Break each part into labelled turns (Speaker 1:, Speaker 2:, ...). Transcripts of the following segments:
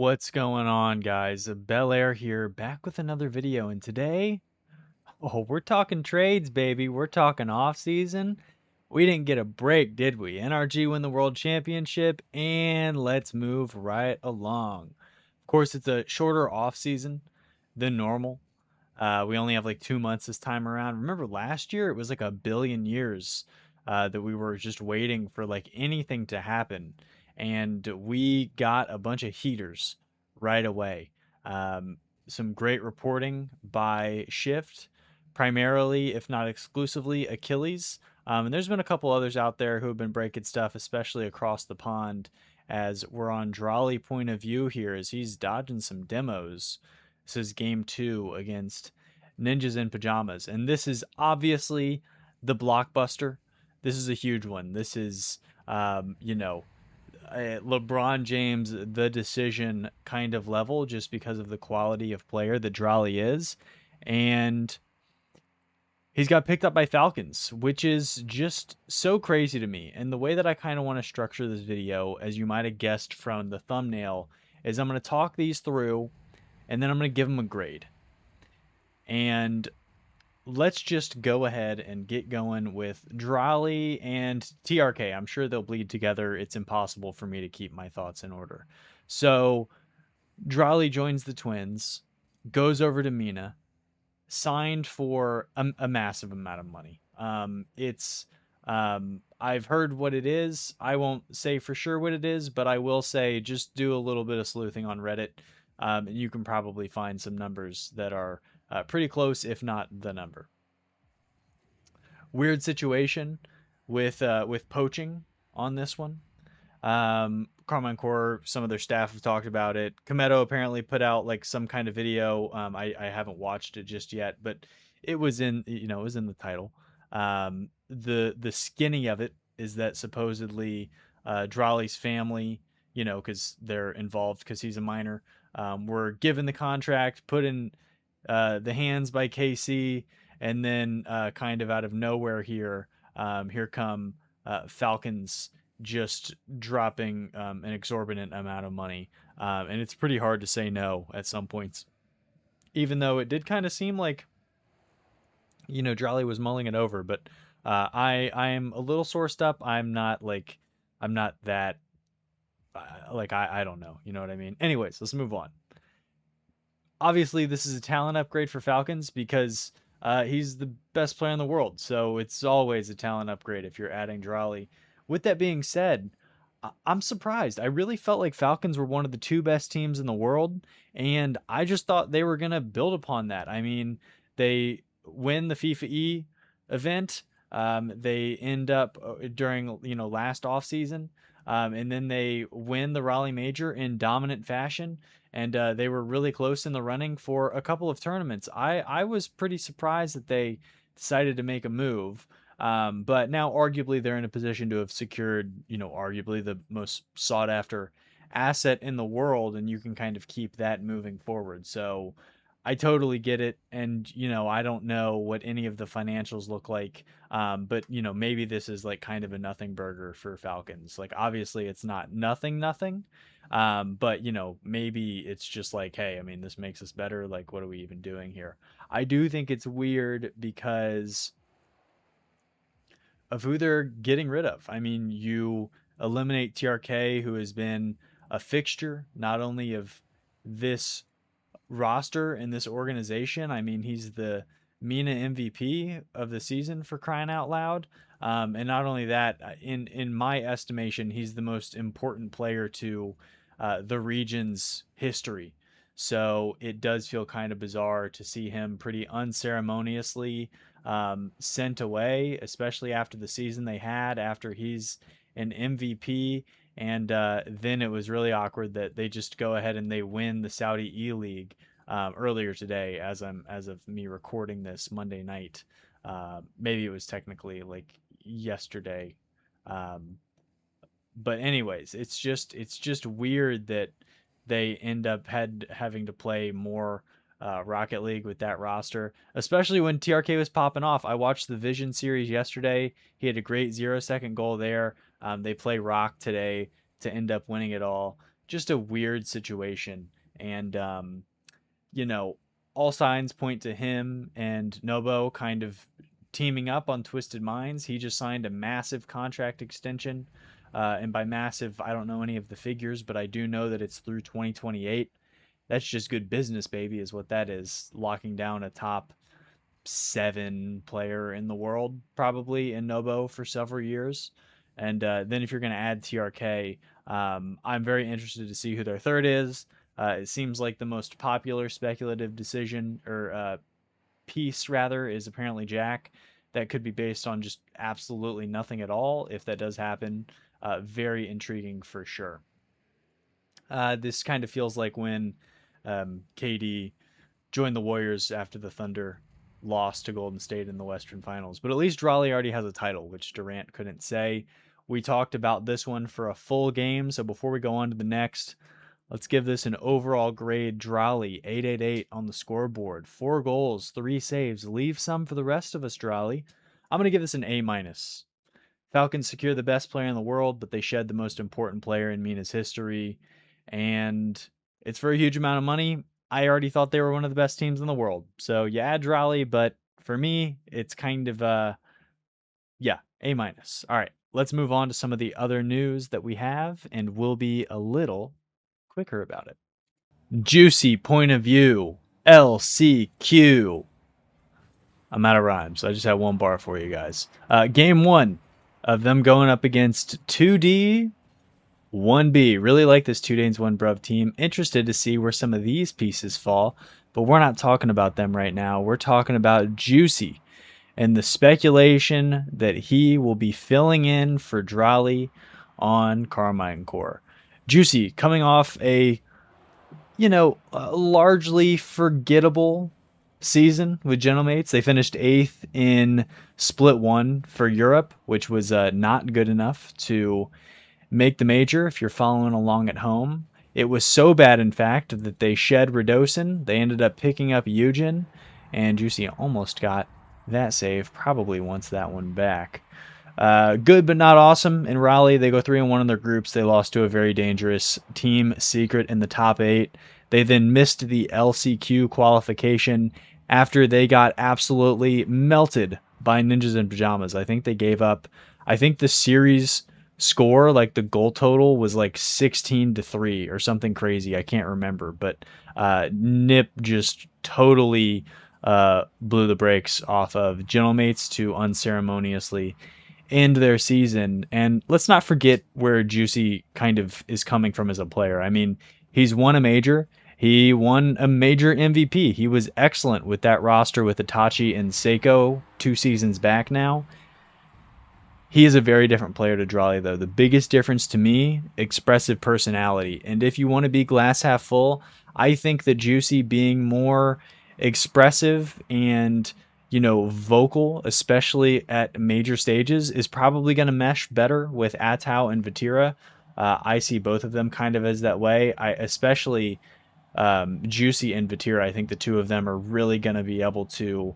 Speaker 1: What's going on, guys? Bel Air here, back with another video. And today, we're talking trades, baby. We're talking off season. We didn't get a break, did we? NRG win the world championship, and let's move right along. Of course, it's a shorter off season than normal. We only have like 2 months this time around. Remember last year, it was like a billion years that we were just waiting for like anything to happen. And we got a bunch of heaters right away. Um, some great reporting by Shift, primarily, if not exclusively, Achilles. And there's been a couple others out there who have been breaking stuff, especially across the pond, as we're on Dralii point of view here, as he's dodging some demos. This is game 2 against Ninjas in Pajamas. And this is obviously the blockbuster. This is a huge one. This is, LeBron James, the decision kind of level, just because of the quality of player that Dralii is. And he's got picked up by Falcons, which is just so crazy to me. And the way that I kind of want to structure this video, as you might have guessed from the thumbnail, is I'm going to talk these through and then I'm going to give them a grade. And let's just go ahead and get going with Dralii and TRK. I'm sure they'll bleed together. It's impossible for me to keep my thoughts in order. So Dralii joins the Twins, goes over to Mina, signed for a massive amount of money. I've heard what it is. I won't say for sure what it is, but I will say just do a little bit of sleuthing on Reddit. And you can probably find some numbers that are pretty close, if not the number. Weird situation with poaching on this one. Carmine Core, some of their staff have talked about it. Kometo apparently put out like some kind of video. I haven't watched it just yet, but it was in it was in the title. The skinny of it is that supposedly Dralii's family, because they're involved because he's a minor, were given the contract, put in the hands by KC, and then kind of out of nowhere here come Falcons just dropping an exorbitant amount of money. And it's pretty hard to say no at some points, even though it did kind of seem like, Dralii was mulling it over. But I am a little sourced up. I'm not that, I don't know. You know what I mean? Anyways, let's move on. Obviously, this is a talent upgrade for Falcons because he's the best player in the world. So it's always a talent upgrade if you're adding Dralii. With that being said, I'm surprised. I really felt like Falcons were one of the two best teams in the world, and I just thought they were going to build upon that. I mean, they win the FIFA E event. They end up during last offseason, and then they win the Raleigh Major in dominant fashion, and they were really close in the running for a couple of tournaments. I was pretty surprised that they decided to make a move. But now arguably they're in a position to have secured, arguably the most sought after asset in the world, and you can kind of keep that moving forward. So I totally get it. And, I don't know what any of the financials look like. But maybe this is like kind of a nothing burger for Falcons. Like, obviously it's not nothing. But maybe it's just like, hey, I mean, this makes us better. Like, what are we even doing here? I do think it's weird because of who they're getting rid of. I mean, you eliminate TRK, who has been a fixture not only of this roster and this organization. I mean, he's the Mina MVP of the season, for crying out loud. And not only that, in my estimation, he's the most important player to the region's history. So it does feel kind of bizarre to see him pretty unceremoniously sent away, especially after the season they had, after he's an MVP. And then it was really awkward that they just go ahead and they win the Saudi E League earlier today, as of me recording this Monday night. Maybe it was technically like yesterday. But anyways, it's just weird that they end up having to play more Rocket League with that roster, especially when TRK was popping off. I watched the Vision series yesterday. He had a great 0-second goal there. They play Rock today to end up winning it all. just a weird situation. And you know, all signs point to him and Nobo kind of teaming up on Twisted Minds. He just signed a massive contract extension. And by massive, I don't know any of the figures, but I do know that it's through 2028. That's just good business, baby, is what that is. Locking down a top 7 player in the world, probably in Nobo for several years. And then if you're going to add TRK, I'm very interested to see who their third is. It seems like the most popular speculative decision or piece, rather, is apparently Jack. That could be based on just absolutely nothing at all. If that does happen, very intriguing for sure. This kind of feels like when KD joined the Warriors after the Thunder lost to Golden State in the Western Finals. But at least Dralii already has a title, which Durant couldn't say. We talked about this one for a full game, so before we go on to the next, let's give this an overall grade. Dralii, 888 on the scoreboard. 4 goals, 3 saves. Leave some for the rest of us, Dralii. I'm going to give this an A-. Falcons secure the best player in the world, but they shed the most important player in Mina's history. And it's for a huge amount of money. I already thought they were one of the best teams in the world. So you add Dralii, but for me, it's kind of A-. All right, let's move on to some of the other news that we have, and we'll be a little quicker about it. Juicy point of view, LCQ. I'm out of rhymes. I just have one bar for you guys. Game 1 of them going up against 2D, 1B. Really like this 2 Danes 1 Bruv team. Interested to see where some of these pieces fall, but we're not talking about them right now. We're talking about Juicy and the speculation that he will be filling in for Dralii on Carmine Core. Juicy coming off a largely forgettable season with Gentlemates. They finished 8th in Split 1 for Europe, which was not good enough to make the major if you're following along at home. It was so bad, in fact, that they shed Radosin. They ended up picking up Eugen, and Juicy almost got that save. Probably wants that one back. Good but not awesome. In Raleigh, they go 3-1 in their groups. They lost to a very dangerous Team Secret in the top 8. They then missed the LCQ qualification after they got absolutely melted by Ninjas in Pajamas. I think they gave up. I think the series score, like the goal total, was like 16-3 or something crazy. I can't remember, but Nip just totally blew the brakes off of Gentlemates to unceremoniously end their season. And let's not forget where Juicy kind of is coming from as a player. I mean, he's won a major. He won a major MVP. He was excellent with that roster with Itachi and Seiko 2 seasons back now. He is a very different player to Dralii, though. The biggest difference to me, expressive personality. And if you want to be glass half full, I think that Juicy being more expressive and vocal, especially at major stages, is probably going to mesh better with Atau and Vatira. I see both of them kind of as that way. Especially Juicy and Vatira. I think the two of them are really going to be able to,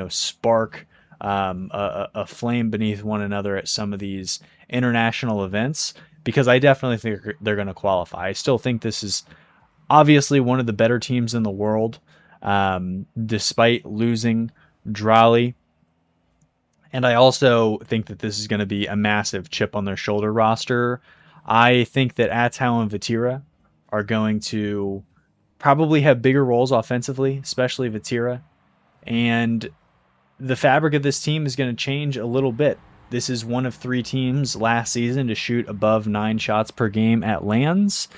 Speaker 1: spark a flame beneath one another at some of these international events, because I definitely think they're going to qualify. I still think this is obviously one of the better teams in the world, despite losing Dralii. And I also think that this is going to be a massive chip on their shoulder roster. I think that Atau and Vatira are going to probably have bigger roles offensively, especially Vatira. And the fabric of this team is going to change a little bit. This is one of 3 teams last season to shoot above 9 shots per game at lands.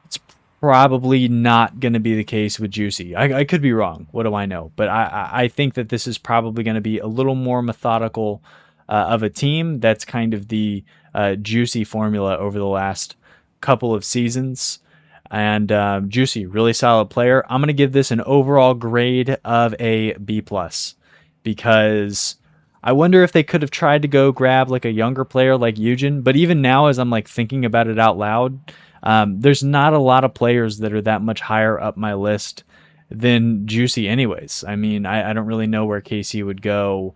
Speaker 1: It's probably not going to be the case with Juicy. I could be wrong. What do I know? But I think that this is probably going to be a little more methodical of a team. That's kind of the Juicy formula over the last couple of seasons. And Juicy, really solid player. I'm going to give this an overall grade of a B+, because I wonder if they could have tried to go grab like a younger player like Eugen. But even now, as I'm like thinking about it out loud, there's not a lot of players that are that much higher up my list than Juicy anyways. I mean, I don't really know where KC would go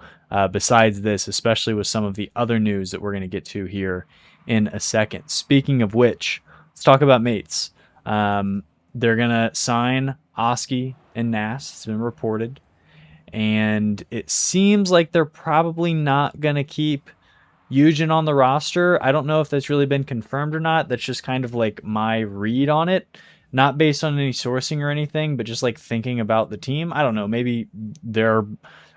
Speaker 1: besides this, especially with some of the other news that we're going to get to here in a second. Speaking of which, let's talk about mates. They're gonna sign Oski and Nass. It's been reported, and it seems like they're probably not gonna keep Eugen on the roster. I don't know if that's really been confirmed or not. That's just kind of like my read on it. Not based on any sourcing or anything, but just like thinking about the team. I don't know. Maybe they're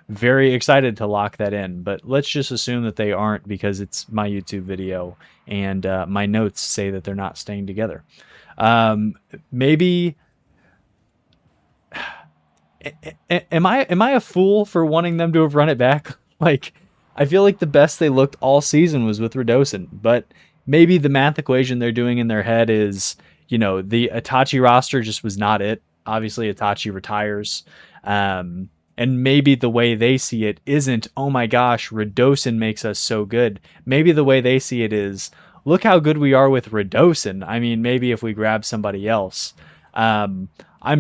Speaker 1: very excited to lock that in, but let's just assume that they aren't because it's my YouTube video and my notes say that they're not staying together. Maybe am I a fool for wanting them to have run it back? Like, I feel like the best they looked all season was with Radosin, but maybe the math equation they're doing in their head is, the Itachi roster just was not it. Obviously, Itachi retires. And maybe the way they see it isn't, oh my gosh, Radosin makes us so good. Maybe the way they see it is, look how good we are with Radosin. I mean, maybe if we grab somebody else. I'm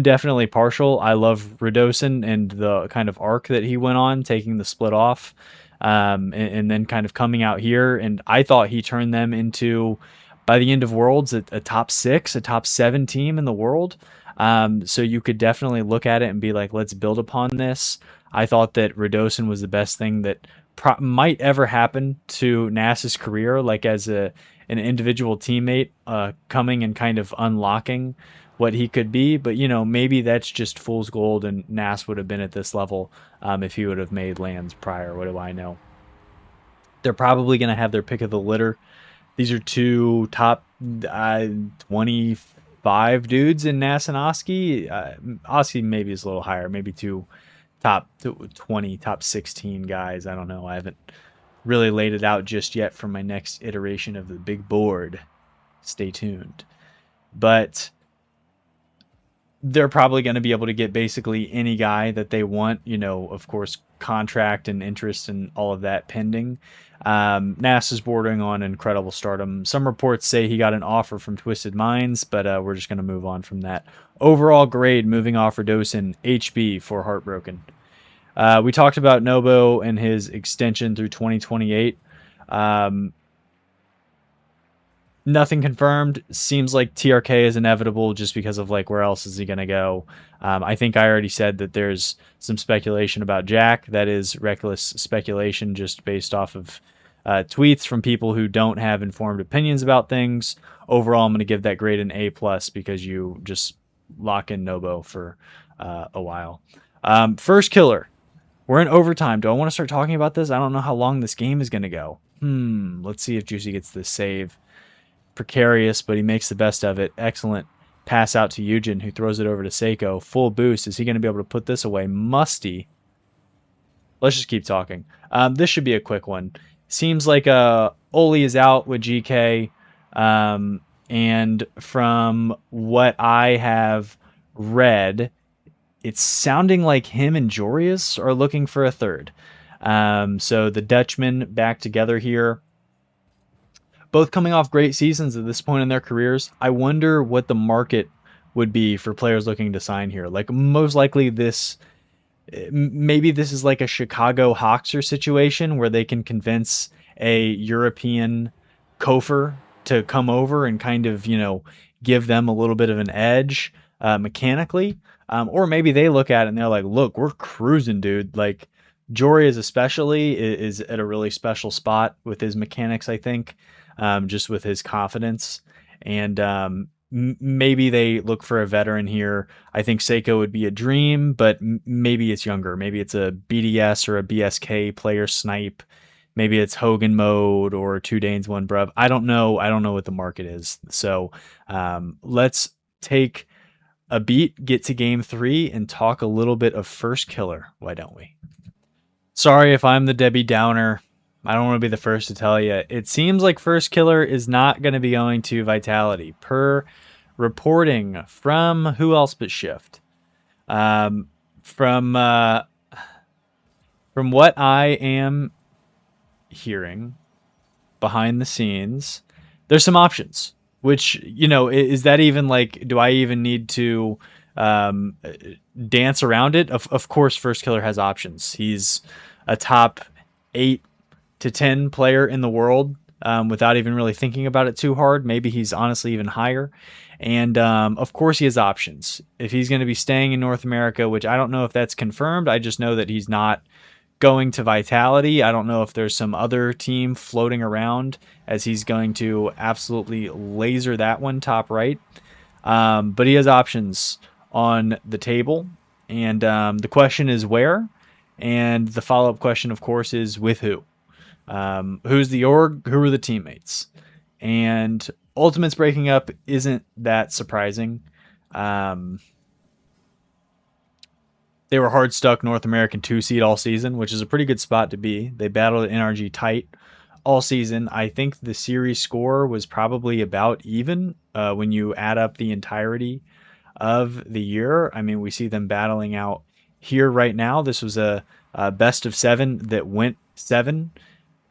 Speaker 1: definitely partial. I love Radosin and the kind of arc that he went on, taking the split off, and then kind of coming out here. And I thought he turned them into, by the end of Worlds, a top 6, a top 7 team in the world. So you could definitely look at it and be like, let's build upon this. I thought that Radosin was the best thing that might ever happen to Nass's career, like as an individual teammate, coming and kind of unlocking what he could be. But maybe that's just fool's gold, and Nass would have been at this level if he would have made lands prior. What do I know? They're probably going to have their pick of the litter. These are two top 25 dudes in Nass and Oski. Oski maybe is a little higher, maybe two top 20, top 16 guys. I don't know. I haven't really laid it out just yet for my next iteration of the big board. Stay tuned. But they're probably going to be able to get basically any guy that they want, of course, contract and interest and all of that pending. Nass is bordering on incredible stardom. Some reports say he got an offer from Twisted Minds, but we're just going to move on from that. Overall grade, moving off Radosin, HB for Heartbroken. We talked about Nobo and his extension through 2028. Nothing confirmed. Seems like TRK is inevitable just because of like where else is he going to go. I think I already said that there's some speculation about Jack. That is reckless speculation just based off of tweets from people who don't have informed opinions about things. Overall, I'm going to give that grade an A+ because you just lock in Nobo for a while. First killer. We're in overtime. Do I want to start talking about this? I don't know how long this game is going to go. Let's see if Juicy gets this save. Precarious, but he makes the best of it. Excellent pass out to Eugen, who throws it over to Seiko. Full boost. Is he going to be able to put this away? Musty. Let's just keep talking. This should be a quick one. Seems like Oli is out with GK. And from what I have read, it's sounding like him and Jorius are looking for a third. So the Dutchmen back together here. Both coming off great seasons at this point in their careers. I wonder what the market would be for players looking to sign here. Like, most likely maybe this is like a Chicago Hawkser situation where they can convince a European Kofer to come over and kind of, give them a little bit of an edge mechanically. Or maybe they look at it and they're like, look, we're cruising, dude. Like, Jory especially is at a really special spot with his mechanics, I think. Just with his confidence, and maybe they look for a veteran here. I think Seiko would be a dream, but maybe it's younger. Maybe it's a BDS or a BSK player snipe. Maybe it's Hogan mode or 2 Danes, 1 Bruv. I don't know. I don't know what the market is. So let's take a beat, get to game 3, and talk a little bit of first killer. Why don't we? Sorry if I'm the Debbie Downer. I don't want to be the first to tell you. It seems like first killer is not going to be going to Vitality per reporting from who else but Shift. From what I am hearing behind the scenes, there's some options. Which, is that even like? Do I even need to dance around it? Of course, first killer has options. He's a top 8 to 10 player in the world. without even really thinking about it too hard. Maybe he's honestly even higher. And of course, he has options. If he's going to be staying in North America, which I don't know if that's confirmed, I just know that he's not going to Vitality. I don't know if there's some other team floating around, as he's going to absolutely laser that one top right. But he has options on the table. And the question is where? And the follow up question, of course, is with who? Who's the org? Who are the teammates? And Ultimate's breaking up isn't that surprising. They were hard stuck North American 2 seed all season, which is a pretty good spot to be. They battled NRG tight all season. I think the series score was probably about even when you add up the entirety of the year. I mean, we see them battling out here right now. This was a best of 7 that went 7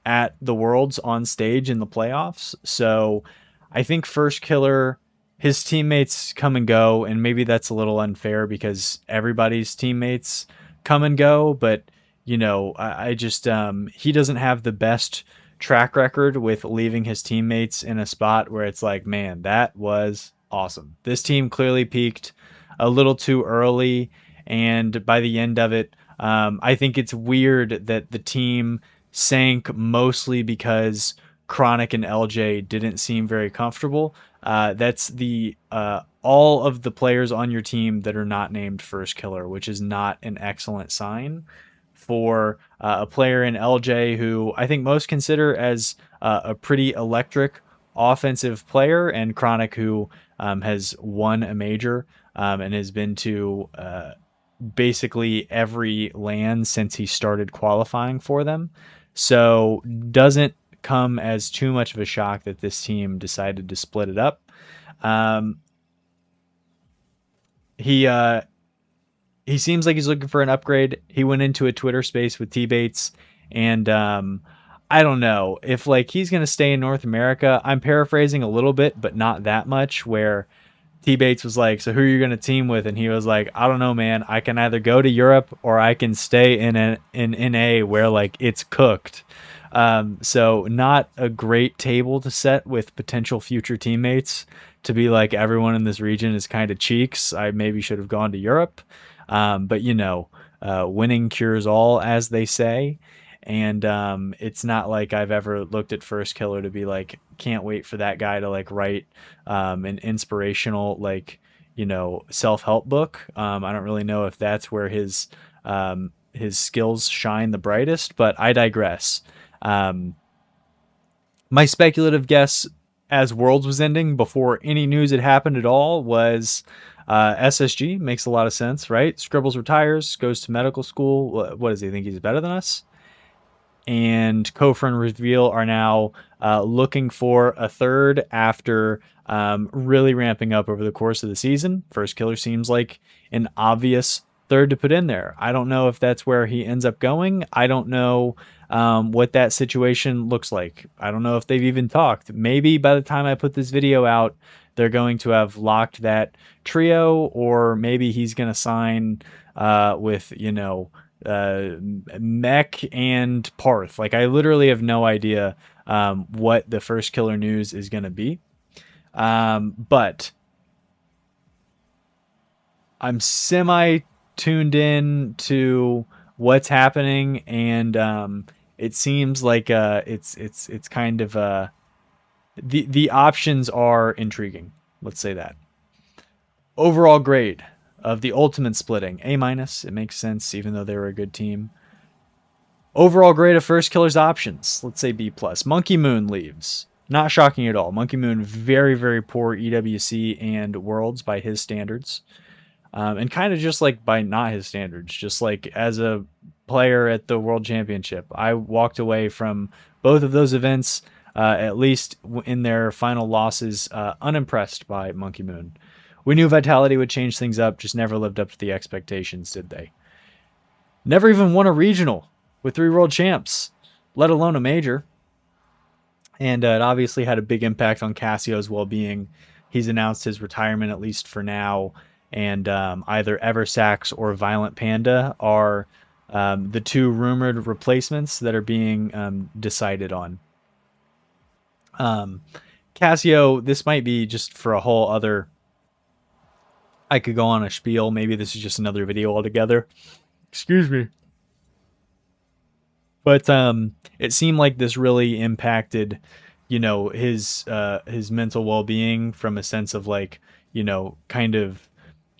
Speaker 1: at the Worlds on stage in the playoffs. So I think First Killer, his teammates come and go, and maybe that's a little unfair because everybody's teammates come and go. But you know, I just he doesn't have the best track record with leaving his teammates in a spot where it's like, man, that was awesome. This team clearly peaked a little too early, and by the end of it, I think it's weird that the team sank mostly because Chronic and LJ didn't seem very comfortable. That's the all of the players on your team that are not named First Killer, which is not an excellent sign for a player in LJ who I think most consider as a pretty electric offensive player, and Chronic who has won a major and has been to basically every LAN since he started qualifying for them. So doesn't come as too much of a shock that this team decided to split it up. He seems like he's looking for an upgrade. He went into a Twitter space with T-Bates, and I don't know if like he's going to stay in North America. I'm paraphrasing a little bit, but not that much, where T-Bates was like, so who are you going to team with? And he was like, I don't know, man. I can either go to Europe or I can stay in NA where like it's cooked. So not a great table to set with potential future teammates to be like everyone in this region is kind of cheeks. I maybe should have gone to Europe. But you know, winning cures all, as they say. And it's not like I've ever looked at First Killer to be like, can't wait for that guy to like write an inspirational, like, you know, self-help book. I don't really know if that's where his skills shine the brightest, but I digress. My speculative guess as Worlds was ending, before any news had happened at all, was SSG. Makes a lot of sense, right? Scribbles retires, goes to medical school. What does he think? He's better than us? And Kofra and Reveal are now looking for a third after really ramping up over the course of the season. First Killer seems like an obvious third to put in there. I don't know if that's where he ends up going. I don't know what that situation looks like. I don't know if they've even talked. Maybe by the time I put this video out, they're going to have locked that trio, or maybe he's going to sign with, you know, Mech and Parth. Like, I literally have no idea what the First Killer news is going to be. But I'm semi tuned in to what's happening, and it seems like it's kind of the options are intriguing. Let's say that. Overall grade of the ultimate splitting, A-. It makes sense, even though they were a good team. Overall grade of First Killer's options, let's say B+. Monkey Moon leaves. Not shocking at all. Monkey Moon, very, very poor EWC and Worlds by his standards. And kind of just like by not his standards, just like as a player at the World Championship. I walked away from both of those events, at least in their final losses, unimpressed by Monkey Moon. We knew Vitality would change things up, just never lived up to the expectations, did they? Never even won a regional with 3 world champs, let alone a major. And it obviously had a big impact on Cassio's well-being. He's announced his retirement, at least for now. And either Eversax or Violent Panda are the 2 rumored replacements that are being decided on. Um, Casio, this might be just for a whole other. I could go on a spiel. Maybe this is just another video altogether. Excuse me. But it seemed like this really impacted, his mental well-being, from a sense of like, kind of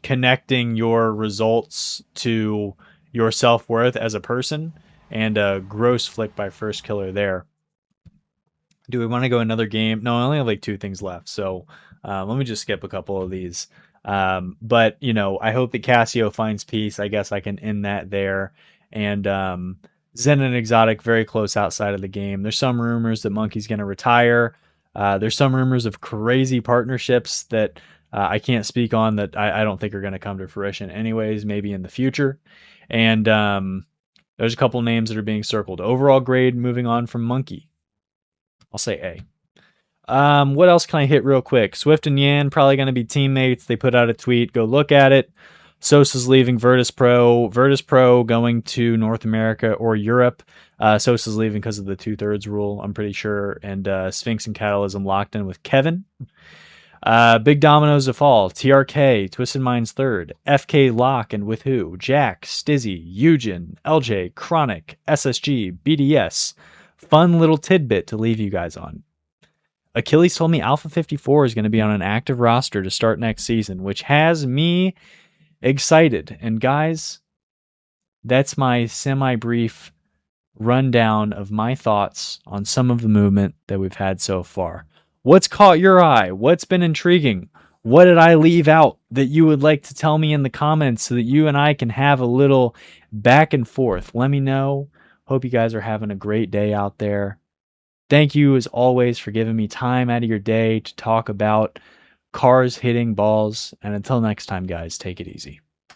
Speaker 1: connecting your results to your self-worth as a person. And a gross flick by First Killer there. Do we want to go another game? No, I only have like two things left, so let me just skip a couple of these. But I hope that Casio finds peace. I guess I can end that there. And Zen and Exotic very close outside of the game. There's some rumors that Monkey's going to retire. There's some rumors of crazy partnerships that I can't speak on, that I don't think are going to come to fruition anyways, maybe in the future. And there's a couple names that are being circled. Overall grade, moving on from Monkey, I'll say A. What else can I hit real quick? Swift and Yan probably going to be teammates. They put out a tweet. Go look at it. Sosa's leaving Virtus Pro. Virtus Pro going to North America or Europe. Sosa's leaving because of the 2/3 rule, I'm pretty sure. And Sphinx and Catalysm locked in with Kevin. Big dominoes to fall. TRK, Twisted Minds third. FK Lock and with who? Jack, Stizzy, Eugen, LJ, Chronic, SSG, BDS. Fun little tidbit to leave you guys on. Achilles told me Alpha 54 is going to be on an active roster to start next season, which has me excited. And guys, that's my semi-brief rundown of my thoughts on some of the movement that we've had so far. What's caught your eye? What's been intriguing? What did I leave out that you would like to tell me in the comments, so that you and I can have a little back and forth? Let me know. Hope you guys are having a great day out there. Thank you, as always, for giving me time out of your day to talk about cars hitting balls. And until next time, guys, take it easy.